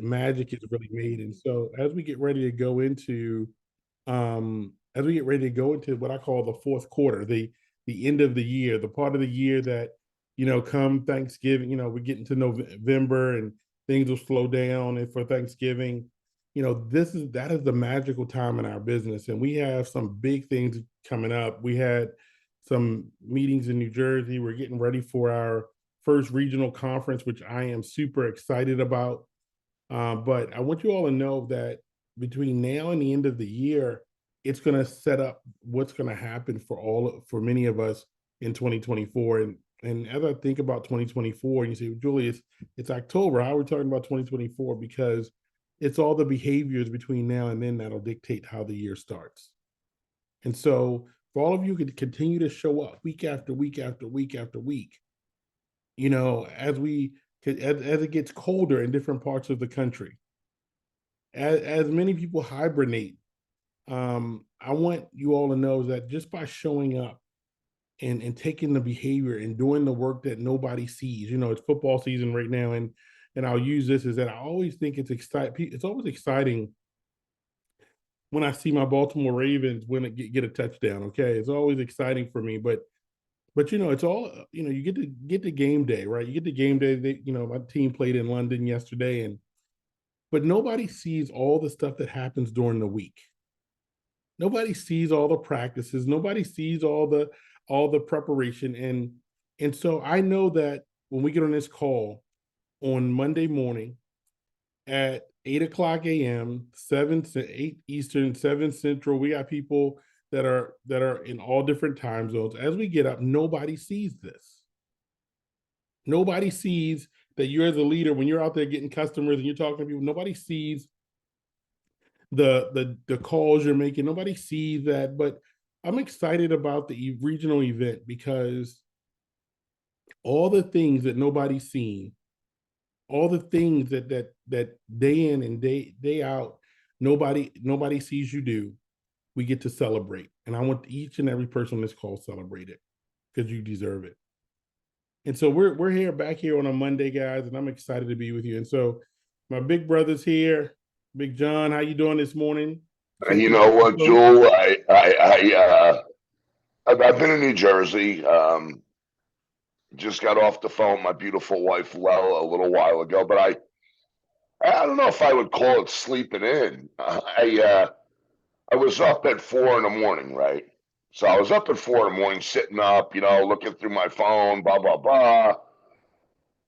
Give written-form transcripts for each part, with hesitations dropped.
magic is really made. And so as we get ready to go into what I call the fourth quarter, the end of the year, the part of the year that, come Thanksgiving, we get into November and things will slow down. And for Thanksgiving, that is the magical time in our business. And we have some big things coming up. We had some meetings in New Jersey. We're getting ready for our first regional conference, which I am super excited about. But I want you all to know that between now and the end of the year, it's going to set up what's going to happen for many of us in 2024. And as I think about 2024, and you say, well, Julie, it's October. How are we talking about 2024? Because it's all the behaviors between now and then that'll dictate how the year starts. And so for all of you who continue to show up week after week after week after week, as it gets colder in different parts of the country, as many people hibernate, I want you all to know that just by showing up and taking the behavior and doing the work that nobody sees, it's football season right now, and I'll use this is that I always think it's exciting. It's always exciting when I see my Baltimore Ravens get a touchdown. Okay, it's always exciting for me, but it's all you get to game day, right? You get to game day. My team played in London yesterday, but nobody sees all the stuff that happens during the week. Nobody sees all the practices. Nobody sees all the preparation, and so I know that when we get on this call on Monday morning at 8:00 a.m., 7 to 8 Eastern, 7 Central, we got people that are in all different time zones. As we get up, nobody sees this. Nobody sees that you're the leader when you're out there getting customers and you're talking to people. Nobody sees the calls you're making. Nobody sees that. But I'm excited about the regional event because all the things that nobody's seen, all the things that day in and day out, nobody sees you do, we get to celebrate. And I want each and every person on this call celebrated because you deserve it. And so we're back here on a Monday, guys, and I'm excited to be with you. And so my big brother's here. Big John, how you doing this morning? You know what, Jewel? I've been in New Jersey. Just got off the phone with my beautiful wife, Lel, a little while ago, but I don't know if I would call it sleeping in. I was up at 4 in the morning, right? So I was up at 4 in the morning, sitting up, looking through my phone, blah, blah, blah.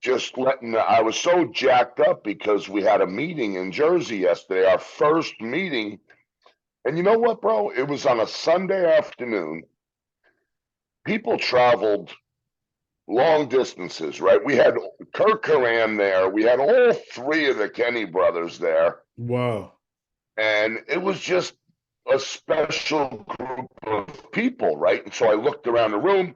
I was so jacked up because we had a meeting in Jersey yesterday, our first meeting. And you know what, bro? It was on a Sunday afternoon. People traveled long distances, right? We had Kirk Coran there. We had all three of the Kenny brothers there. Wow. And it was just a special group of people, right? And so I looked around the room,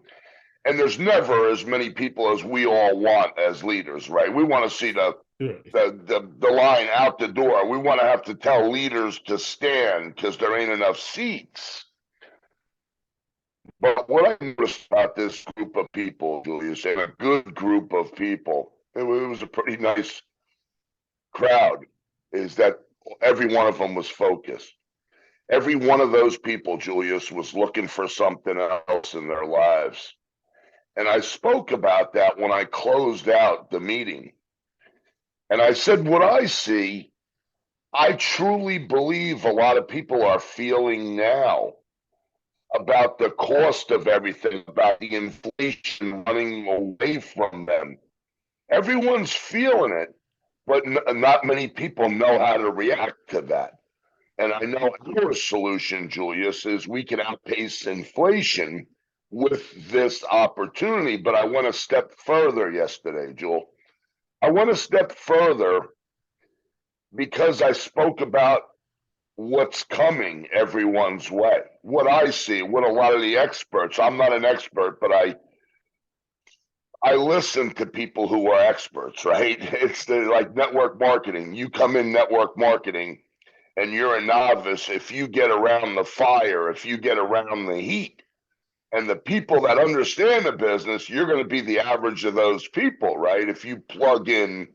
and there's never as many people as we all want as leaders, right? We want to see the line out the door. We want to have to tell leaders to stand because there ain't enough seats. But what I noticed about this group of people, Julius, and a good group of people, it was a pretty nice crowd, is that every one of them was focused. Every one of those people, Julius, was looking for something else in their lives. And I spoke about that when I closed out the meeting. And I said, what I see, I truly believe a lot of people are feeling now about the cost of everything, about the inflation running away from them. Everyone's feeling it, but not many people know how to react to that. And I know our solution, Julius, is we can outpace inflation with this opportunity. But I went a step further yesterday, Jewel. I went a step further because I spoke about what's coming everyone's way. What I see, what a lot of the experts, I'm not an expert, but I listen to people who are experts, right? It's like network marketing. You come in network marketing and you're a novice. If you get around the fire, if you get around the heat, and the people that understand the business, you're going to be the average of those people, right? If you plug in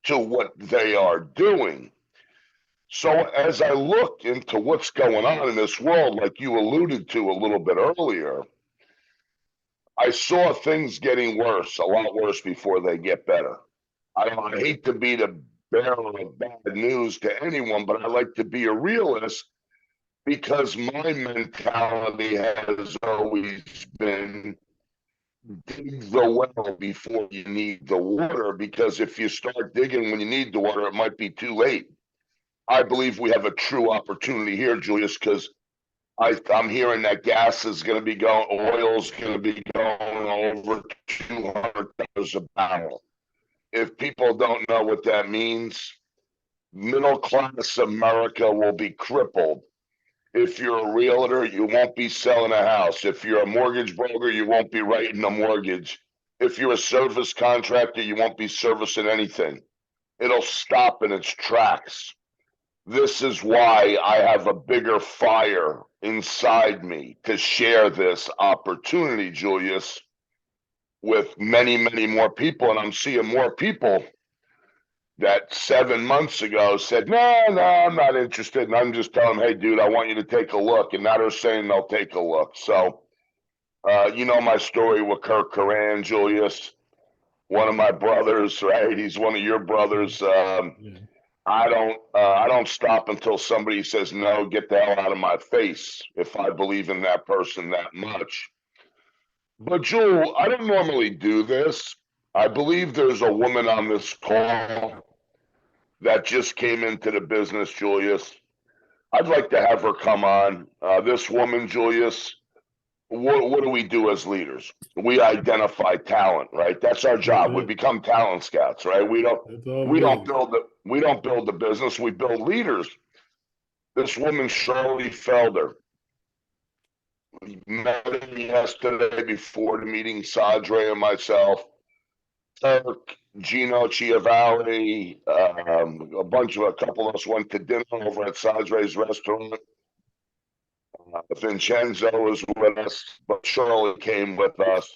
to what they are doing. So as I look into what's going on in this world, like you alluded to a little bit earlier, I saw things getting worse, a lot worse before they get better. I hate to be the bearer of bad news to anyone, but I like to be a realist because my mentality has always been dig the well before you need the water, because if you start digging when you need the water, it might be too late. I believe we have a true opportunity here, Julius, because I'm hearing that gas is going to be going, oil's going to be going over $200 a barrel. If people don't know what that means, middle class America will be crippled. If you're a realtor, you won't be selling a house. If you're a mortgage broker, you won't be writing a mortgage. If you're a service contractor, you won't be servicing anything. It'll stop in its tracks. This is why I have a bigger fire inside me to share this opportunity, Julius, with many, many more people. And I'm seeing more people that 7 months ago said, no, I'm not interested. And I'm just telling them, hey, dude, I want you to take a look. And now they're saying they'll take a look. So, you know my story with Kirk Coran, Julius, one of my brothers, right? He's one of your brothers. Yeah. I don't stop until somebody says, no, get the hell out of my face, if I believe in that person that much. But Jewel, I don't normally do this. I believe there's a woman on this call that just came into the business, Julius. I'd like to have her come on. This woman, Julius, what do we do as leaders? We identify talent, right? That's our That's job. We it. become talent scouts, right? That's all We it don't is. build the business. We build leaders. This woman, Shirley Felder, we met her yesterday before the meeting. Sadre and myself, Turk, Gino Chiavalli, a couple of us went to dinner over at Sadre's restaurant. Vincenzo was with us, but Shirley came with us.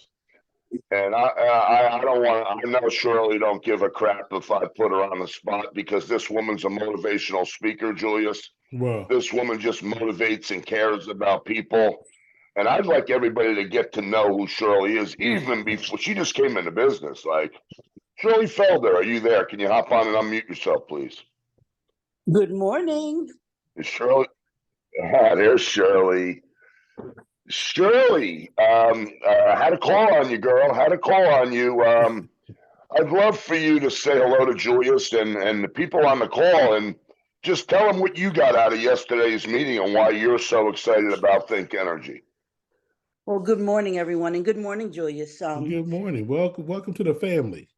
And I don't want to, I know Shirley don't give a crap if I put her on the spot, because this woman's a motivational speaker, Julius. Well, This woman just motivates and cares about people. And I'd like everybody to get to know who Shirley is, even before she just came into business. Like, Shirley Felder, are you there? Can you hop on and unmute yourself, please? Good morning. Is Shirley? There's Shirley. Shirley, had a call on you, girl. Had a call on you. I'd love for you to say hello to Julius and the people on the call, and just tell them what you got out of yesterday's meeting and why you're so excited about Think Energy. Well, good morning, everyone, and good morning, Julius. good morning. Welcome to the family.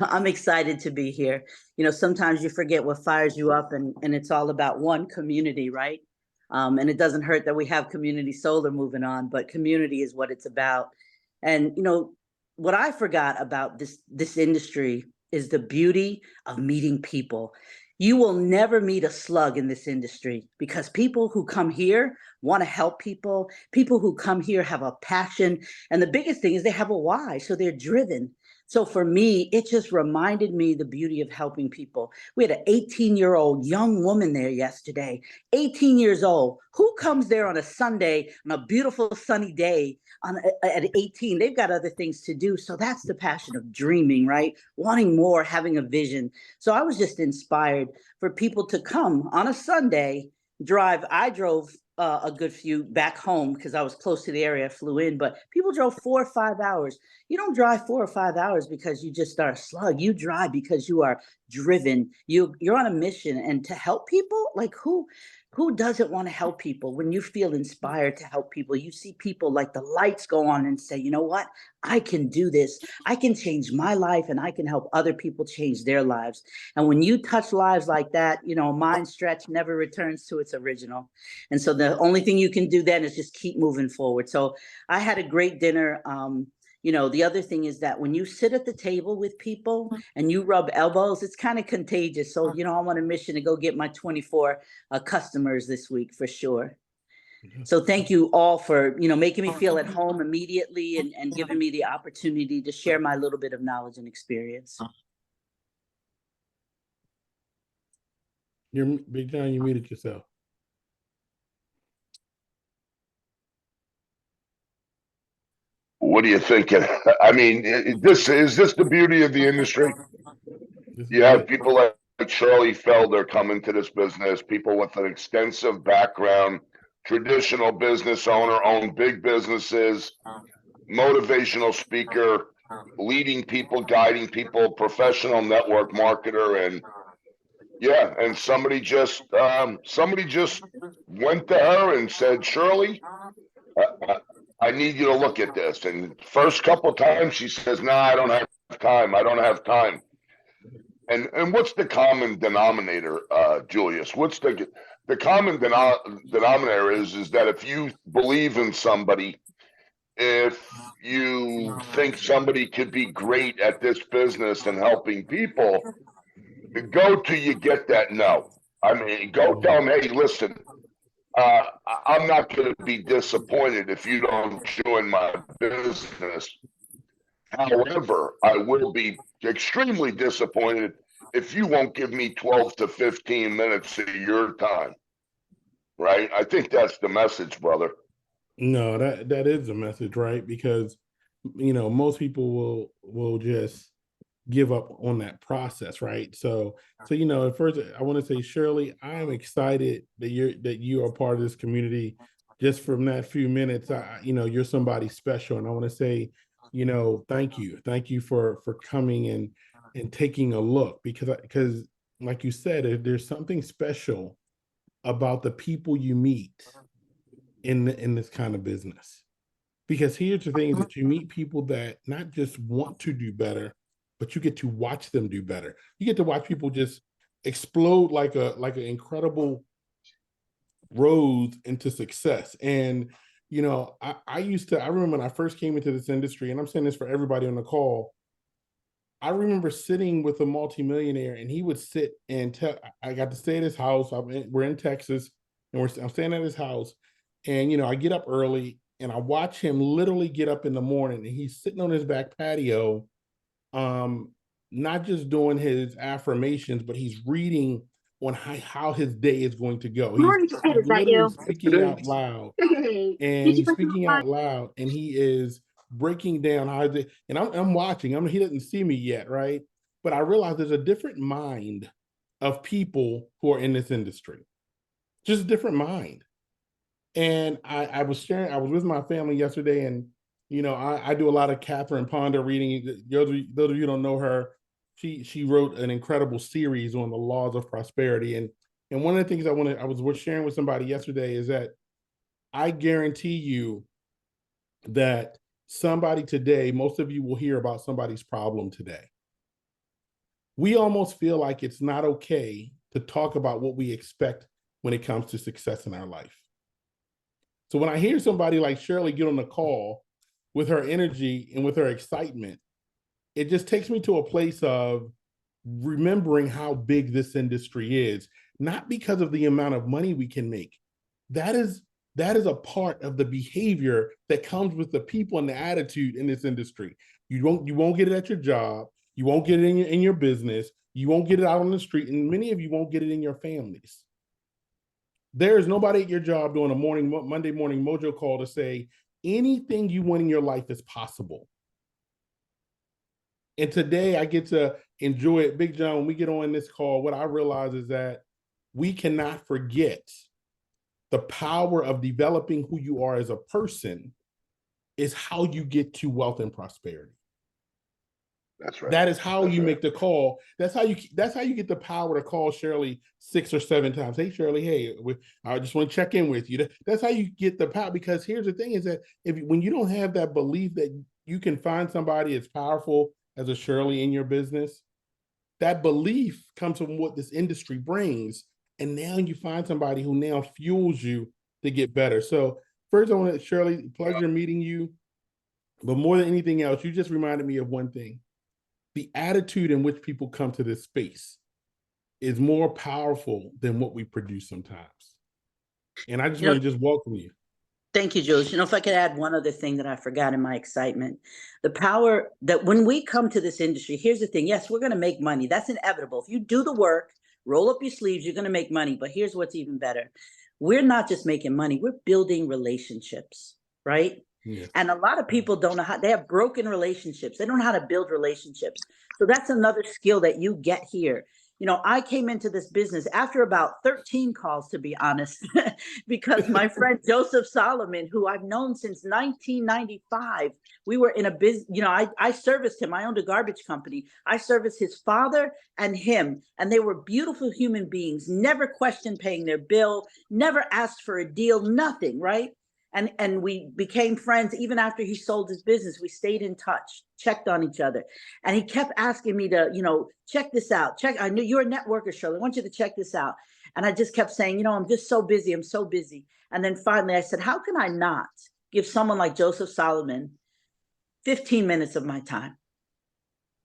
I'm excited to be here. You know, sometimes you forget what fires you up, and it's all about one community, right? And it doesn't hurt that we have community solar moving on, but community is what it's about. And you know, what I forgot about this industry is the beauty of meeting people. You will never meet a slug in this industry, because people who come here want to help people. People who come here have a passion. And the biggest thing is they have a why. So they're driven. So for me, it just reminded me the beauty of helping people. We had an 18-year-old young woman there yesterday, 18 years old. Who comes there on a Sunday, on a beautiful sunny day at 18? They've got other things to do. So that's the passion of dreaming, right? Wanting more, having a vision. So I was just inspired for people to come on a Sunday, drive. I drove a good few back home because I was close to the area. I flew in, but people drove 4 or 5 hours. You don't drive 4 or 5 hours because you just are a slug. You drive because you are driven. You're on a mission, and to help people, like who doesn't want to help people? When you feel inspired to help people, you see people like the lights go on and say, you know what? I can do this. I can change my life, and I can help other people change their lives. And when you touch lives like that, you know, a mind stretch never returns to its original. And so the only thing you can do then is just keep moving forward. So I had a great dinner. You know, the other thing is that when you sit at the table with people and you rub elbows, it's kind of contagious. So, you know, I'm on a mission to go get my 24 customers this week for sure. So thank you all for, you know, making me feel at home immediately, and giving me the opportunity to share my little bit of knowledge and experience. You're Big John, you muted yourself. What are you thinking? I mean, this is this the beauty of the industry? This You is have it. people like Shirley Felder come into this business, people with an extensive background, traditional business owner, own big businesses, motivational speaker, leading people, guiding people, professional network marketer, and yeah, and somebody just went to her and said, Shirley, I need you to look at this. And first couple times she says, "No, I don't have time. I don't have time." And what's the common denominator, Julius? What's the common denominator is that if you believe in somebody, if you think somebody could be great at this business and helping people, go till you get that no. I mean, go tell them, hey, listen, I'm not going to be disappointed if you don't join my business. However, I will be extremely disappointed if you won't give me 12 to 15 minutes of your time. Right? I think that's the message, brother. No, that is a message, right? Because most people will just give up on that process, right? So at first I want to say, Shirley, I am excited that you are part of this community. Just from that few minutes, you're somebody special, and I want to say, thank you for coming and taking a look, because like you said, there's something special about the people you meet in this kind of business. Because here's the thing, is that you meet people that not just want to do better, but you get to watch them do better. You get to watch people just explode like an incredible rose into success. And I remember when I first came into this industry, and I'm saying this for everybody on the call. I remember sitting with a multimillionaire, and he would sit and tell. I got to stay at his house. We're in Texas, and I'm staying at his house. And I get up early, and I watch him literally get up in the morning, and he's sitting on his back patio, not just doing his affirmations, but he's reading on how his day is going to go. Morning, He's is that literally you? speaking out loud, Hey, and did you he's put some speaking on? out loud, and he is breaking down how they, and I'm watching. He doesn't see me yet, right? But I realize there's a different mind of people who are in this industry, just a different mind. And I was with my family yesterday, and I do a lot of Catherine Ponder reading. Those of you who don't know her, she wrote an incredible series on the laws of prosperity. And one of the things I was sharing with somebody yesterday is that I guarantee you that somebody today, most of you will hear about somebody's problem today. We almost feel like it's not okay to talk about what we expect when it comes to success in our life. So when I hear somebody like Shirley get on the call with her energy and with her excitement, it just takes me to a place of remembering how big this industry is, not because of the amount of money we can make. That is a part of the behavior that comes with the people and the attitude in this industry. You won't get it at your job. You won't get it in your business. You won't get it out on the street. And many of you won't get it in your families. There is nobody at your job doing a Monday morning Mojo call to say anything you want in your life is possible. And today I get to enjoy it. Big John, when we get on this call, what I realize is that we cannot forget the power of developing who you are as a person is how you get to wealth and prosperity. That's right. That is how you make the call. That's how you get the power to call Shirley 6 or 7 times. Hey, Shirley, hey, I just want to check in with you. That's how you get the power, because here's the thing is that when you don't have that belief that you can find somebody as powerful as a Shirley in your business, that belief comes from what this industry brings. And now you find somebody who now fuels you to get better. So first, I want to, Shirley, pleasure meeting you. But more than anything else, you just reminded me of one thing. The attitude in which people come to this space is more powerful than what we produce sometimes. And I just want to just welcome you. Thank you, Jules. If I could add one other thing that I forgot in my excitement, the power that when we come to this industry, here's the thing. Yes, we're going to make money. That's inevitable. If you do the work, roll up your sleeves, you're going to make money. But here's what's even better. We're not just making money, we're building relationships, right? Yes. And a lot of people don't know how, they have broken relationships. They don't know how to build relationships. So that's another skill that you get here. You know, I came into this business after about 13 calls, to be honest, because my friend Joseph Solomon, who I've known since 1995, we were in a business, you know, I serviced him. I owned a garbage company. I serviced his father and him, and they were beautiful human beings, never questioned paying their bill, never asked for a deal, nothing, right? And we became friends even after he sold his business. We stayed in touch, checked on each other. And he kept asking me to, you know, check this out. I knew you're a networker, Shirley. I want you to check this out. And I just kept saying, you know, I'm just so busy. I'm so busy. And then finally I said, how can I not give someone like Joseph Solomon 15 minutes of my time?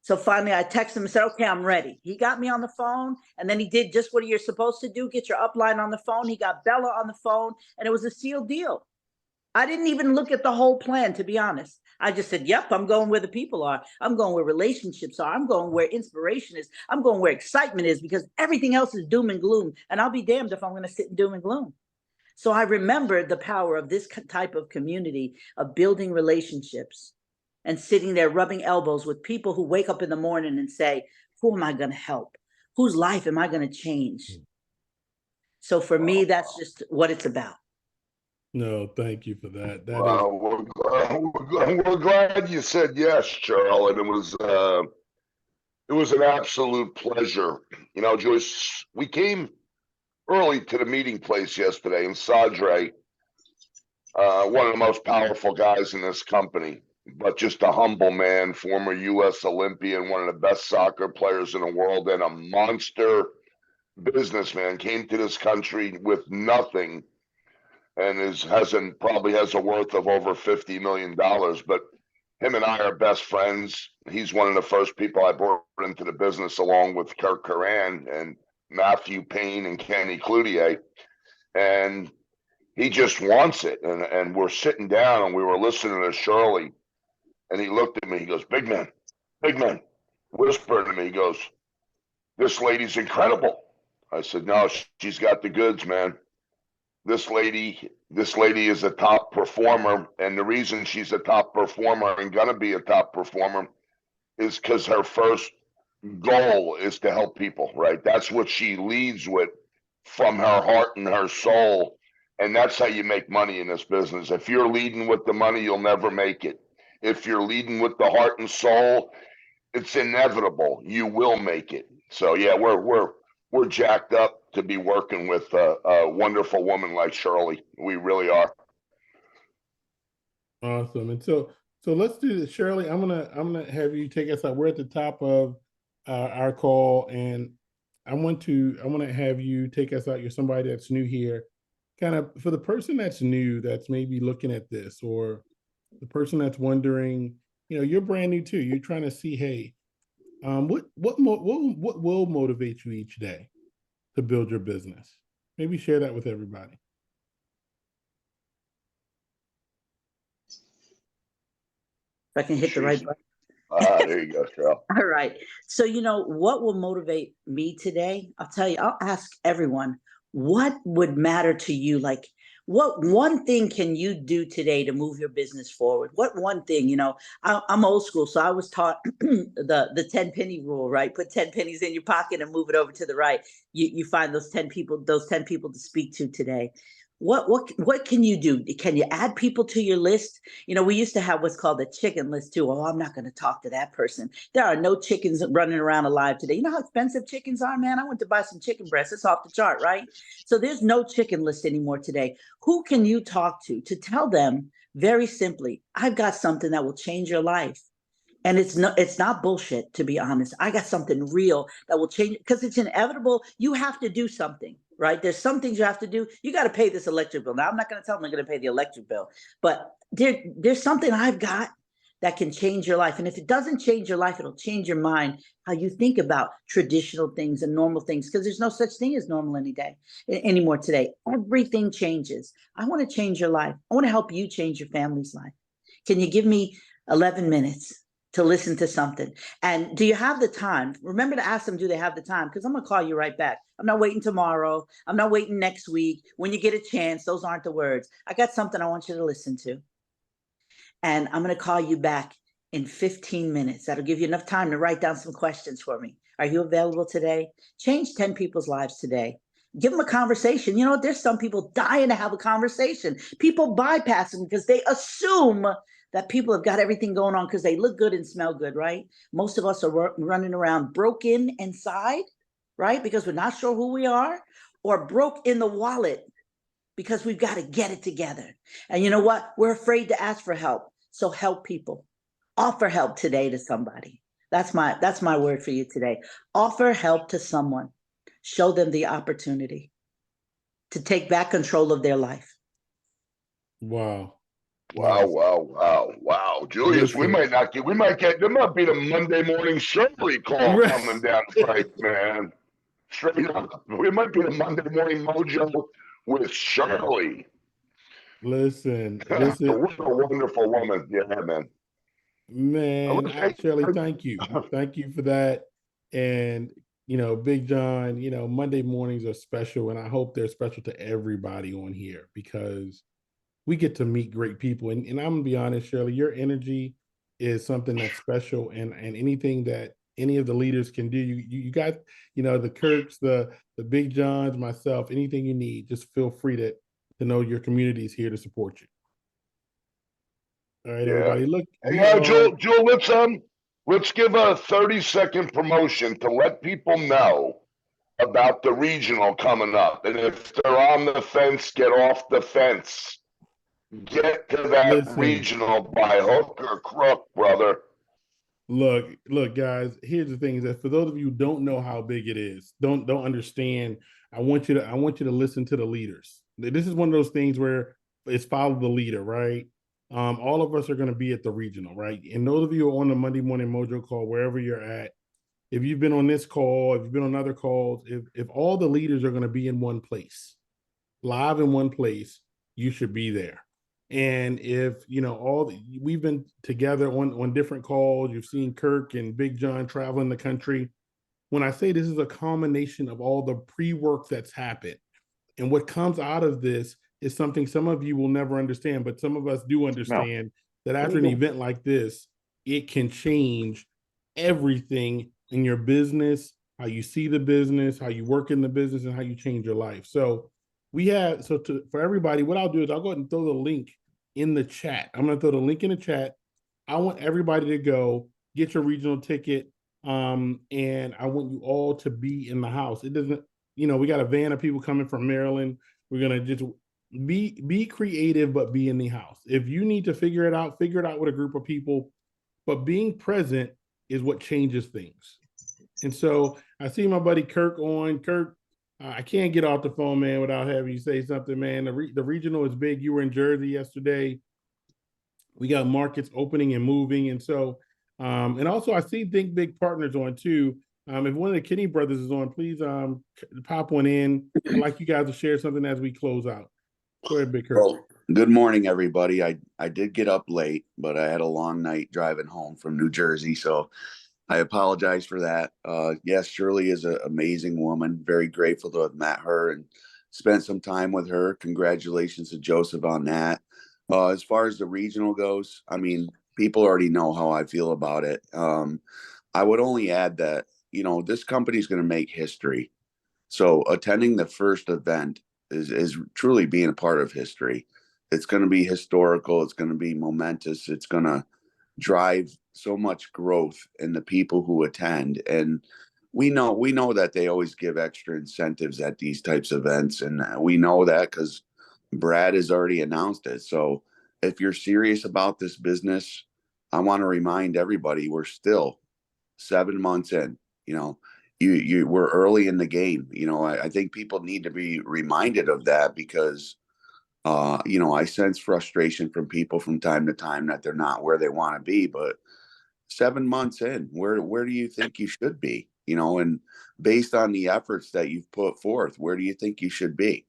So finally I texted him and said, okay, I'm ready. He got me on the phone, and then he did just what you're supposed to do, get your upline on the phone. He got Bella on the phone, and it was a sealed deal. I didn't even look at the whole plan, to be honest. I just said, yep, I'm going where the people are. I'm going where relationships are. I'm going where inspiration is. I'm going where excitement is, because everything else is doom and gloom. And I'll be damned if I'm going to sit in doom and gloom. So I remembered the power of this type of community, of building relationships and sitting there rubbing elbows with people who wake up in the morning and say, who am I going to help? Whose life am I going to change? So for me, that's just what it's about. No, thank you for that. That is Well, we're glad you said yes, Charles, and it was an absolute pleasure. You know, Joyce, we came early to the meeting place yesterday, and Sadre, one of the most powerful guys in this company, but just a humble man, former U.S. Olympian, one of the best soccer players in the world, and a monster businessman, came to this country with nothing, and probably has a worth of over $50 million. But him and I are best friends. He's one of the first people I brought into the business, along with Kirk Coran and Matthew Payne and Kenny Cloutier. And he just wants it. And we're sitting down and we were listening to Shirley, and he looked at me, he goes, big man, whispered to me, he goes, this lady's incredible. I said, no, she's got the goods, man. This lady is a top performer, and the reason she's a top performer and gonna be a top performer is because her first goal is to help people, right? That's what she leads with from her heart and her soul, and that's how you make money in this business. If you're leading with the money, you'll never make it. If you're leading with the heart and soul, it's inevitable. You will make it. So yeah, we're jacked up to be working with a wonderful woman like Shirley. We really are. awesome. And so let's do this, Shirley. I'm gonna have you take us out. We're at the top of our call, and I want to have you take us out. You're somebody that's new here. Kind of for the person that's new, that's maybe looking at this, or the person that's wondering, you know, you're brand new too. You're trying to see, hey, what will motivate you each day to build your business? Maybe share that with everybody. If I can hit the right button. There you go, Cheryl. All right. So, you know, what will motivate me today? I'll tell you, I'll ask everyone, what would matter to you? Like, what one thing can you do today to move your business forward? What one thing, you know, I'm old school, so I was taught the 10 penny rule, right? Put 10 pennies in your pocket and move it over to the right. You find those 10 people to speak to today. What can you do? Can you add people to your list? You know, we used to have what's called a chicken list too. Oh, I'm not going to talk to that person. There are no chickens running around alive today. You know how expensive chickens are, man? I went to buy some chicken breasts. It's off the chart, right? So there's no chicken list anymore today. Who can you talk to tell them very simply, I've got something that will change your life? And it's not bullshit, to be honest. I got something real that will change, because it's inevitable. You have to do something, right? There's some things you have to do. You got to pay this electric bill. Now, I'm not going to tell them I'm going to pay the electric bill, but there's something I've got that can change your life. And if it doesn't change your life, it'll change your mind, how you think about traditional things and normal things, because there's no such thing as normal anymore today. Everything changes. I want to change your life. I want to help you change your family's life. Can you give me 11 minutes? to listen to something. And do you have the time? Remember to ask them, do they have the time? Because I'm going to call you right back. I'm not waiting tomorrow. I'm not waiting next week. When you get a chance, those aren't the words. I got something I want you to listen to. And I'm going to call you back in 15 minutes. That'll give you enough time to write down some questions for me. Are you available today? Change 10 people's lives today. Give them a conversation. You know, there's some people dying to have a conversation. People bypass them because they assume that people have got everything going on because they look good and smell good, right? Most of us are running around broken inside, right? Because we're not sure who we are, or broke in the wallet because we've got to get it together. And you know what? We're afraid to ask for help. So help people. Offer help today to somebody. That's my word for you today. Offer help to someone. Show them the opportunity to take back control of their life. Wow. Wow, Yes. wow. Julius, we Listen. might get, there might be the Monday morning Shirley call Right. coming down the pipe, man. Straight up. We might be the Monday morning Mojo with Shirley. Listen, this is, What a wonderful woman. Yeah, man. man, Okay. Shirley, thank you. Thank you for that. And, Big John, Monday mornings are special, and I hope they're special to everybody on here because we get to meet great people. And I'm gonna be honest, Shirley, your energy is something that's special, and anything that any of the leaders can do, you got, the Kirks, the Big Johns, myself, anything you need, just feel free to know your community is here to support you. All right, Yeah. everybody. Look, we Hey, are Jewel, let's give a 30-second promotion to let people know about the regional coming up. And if they're on the fence, get off the fence. Get to that listen. regional by hook or crook, brother. Look, guys. Here's the thing: is that for those of you who don't know how big it is, don't understand. I want you to listen to the leaders. This is one of those things where it's follow the leader, right? All of us are going to be at the regional, right? And those of you who are on the Monday Morning Mojo call, wherever you're at, if you've been on this call, if you've been on other calls, if all the leaders are going to be in one place, live in one place, you should be there. And if we've been together on different calls, you've seen Kirk and Big John traveling the country. When I say this is a combination of all the pre-work that's happened, and what comes out of this is something some of you will never understand, but some of us do understand that after an event like this, it can change everything in your business, how you see the business, how you work in the business, and how you change your life. So for everybody, what I'll do is I'll go ahead and throw the link in the chat. I'm going to throw the link in the chat. I want everybody to go get your regional ticket. And I want you all to be in the house. It doesn't, we got a van of people coming from Maryland. We're going to just be creative, but be in the house. If you need to figure it out with a group of people, but being present is what changes things. And so I see my buddy Kirk on. Kirk, I can't get off the phone, man, without having you say something, man. The regional is big. You were in Jersey yesterday. We got markets opening and moving. And so, and also I see Think Big Partners on too. If one of the Kinney brothers is on, please pop one in. I'd like you guys to share something as we close out. Go ahead, Big Kirk. Well, good morning, everybody. I did get up late, but I had a long night driving home from New Jersey, so I apologize for that. Yes, Shirley is an amazing woman. Very grateful to have met her and spent some time with her. Congratulations to Joseph on that. As far as the regional goes, I mean, people already know how I feel about it. I would only add that, this company is going to make history. So attending the first event is truly being a part of history. It's going to be historical. It's going to be momentous. It's going to drive so much growth in the people who attend. And we know that they always give extra incentives at these types of events. And we know that because Brad has already announced it. So if you're serious about this business, I want to remind everybody we're still 7 months in. We're early in the game. I think people need to be reminded of that because I sense frustration from people from time to time that they're not where they want to be. But 7 months in, where do you think you should be? And based on the efforts that you've put forth, where do you think you should be?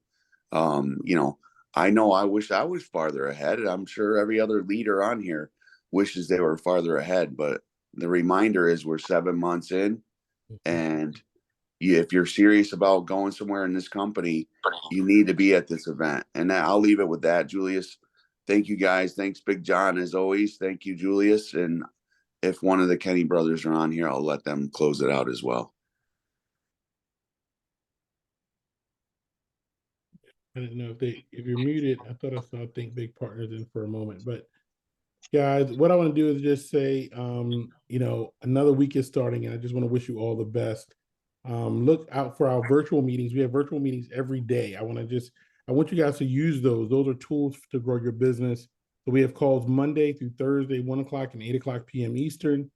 I know I wish I was farther ahead, and I'm sure every other leader on here wishes they were farther ahead. But the reminder is we're 7 months in, and if you're serious about going somewhere in this company, you need to be at this event. And I'll leave it with that, Julius. Thank you guys. Thanks, Big John, as always. Thank you, Julius. And if one of the Kenny brothers are on here, I'll let them close it out as well. I didn't know if you're muted. I thought I saw Think Big Partners in for a moment, but guys, what I want to do is just say, another week is starting, and I just want to wish you all the best. Look out for our virtual meetings. We have virtual meetings every day. I want you guys to use those. Those are tools to grow your business. So we have calls Monday through Thursday, 1 o'clock and 8 o'clock p.m. Eastern.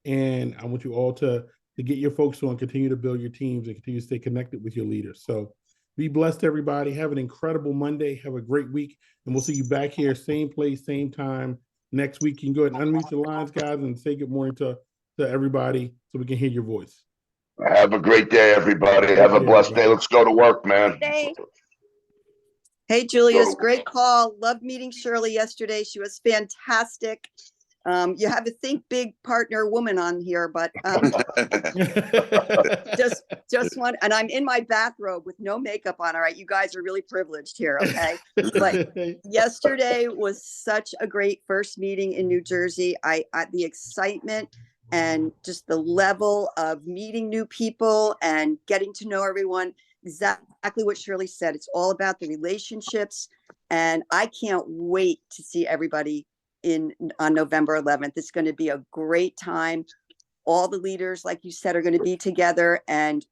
And I want you all to get your folks on, continue to build your teams, and continue to stay connected with your leaders. So be blessed, everybody. Have an incredible Monday. Have a great week. And we'll see you back here, same place, same time next week. You can go ahead and unmute your lines, guys, and say good morning to everybody so we can hear your voice. Have a great day, everybody. Have a blessed day. Let's go to work, man. Hey, Julius, great call. Loved meeting Shirley yesterday. She was fantastic. You have a Think Big Partner woman on here, but just one. And I'm in my bathrobe with no makeup on. All right, you guys are really privileged here, okay? But yesterday was such a great first meeting in New Jersey. The excitement and just the level of meeting new people and getting to know everyone. Exactly what Shirley said. It's all about the relationships, and I can't wait to see everybody on November 11th. It's going to be a great time. All the leaders, like you said, are going to be together, and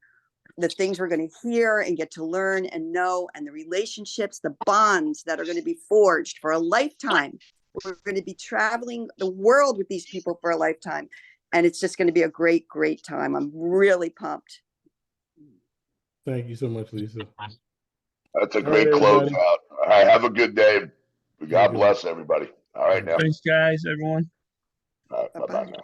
the things we're going to hear and get to learn and know, and the relationships, the bonds that are going to be forged for a lifetime. We're going to be traveling the world with these people for a lifetime, and it's just going to be a great, great time. I'm really pumped. Thank you so much, Lisa. That's a great closeout. All right, have a good day. God bless everybody. All right, now. Thanks, guys, everyone. All right, bye-bye now.